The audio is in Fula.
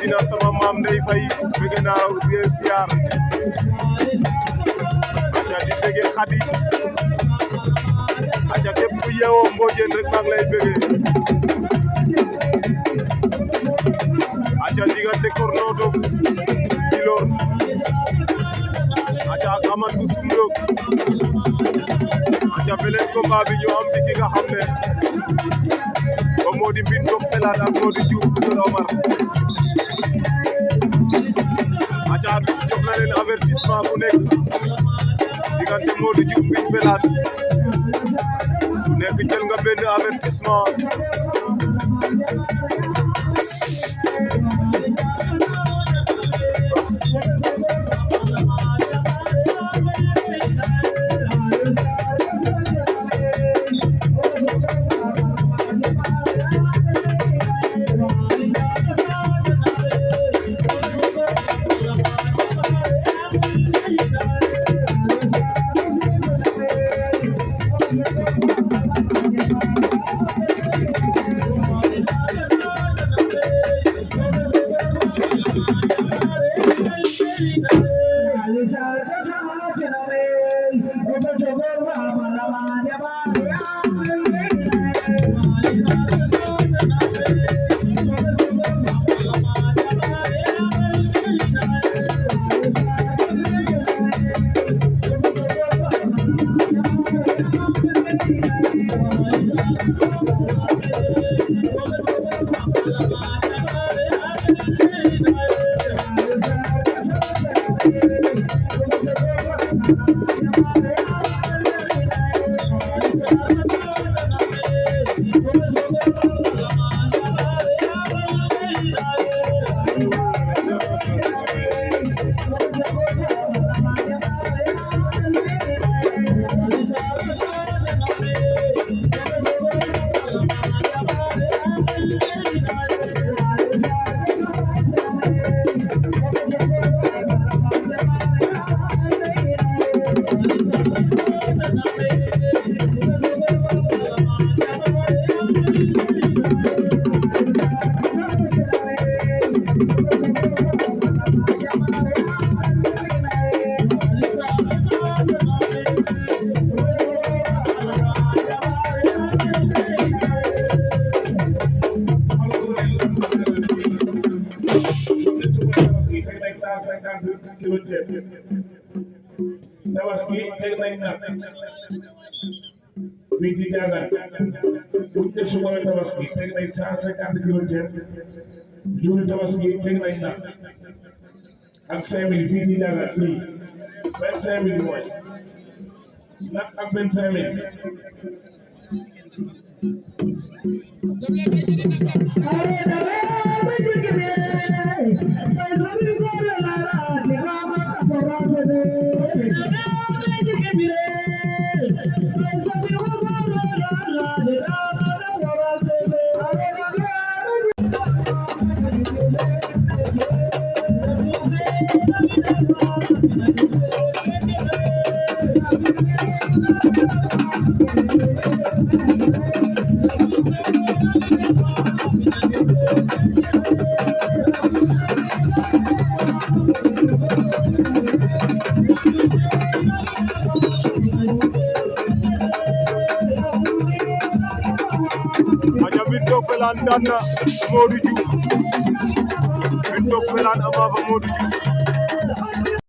rawatina sama maam Ndey Fay bëgg naa di siyaar aca di bëgg Xadi aca képp ku yeewoo Mbodiène rek maa ngi lay bëgg aca diggante Kornoto bu Djilor aca ak Amat bu Sumlok aca beneen combat bi ñu am fi ki nga xam ne moo di Mbine Ndok Felane ak Modou Diouf bu Kër Omar aca bi jox na leen avertissement bu nekk diggante Modou Diouf Mbine Felane bu nekk jël nga benn avertissement Tabaski teg nañ nag fii ci Diagane buñ ne suba la Tabaski teg nañ 150 kilos ceeb jur Tabaski teg nañ nag ak 5000 fii ci Diagane fii 25000 mooy nag ak 25000. aca Mbine Ndok Felane daan na Modou Diouf Mbine Ndok Felane ama fa Modou Diouf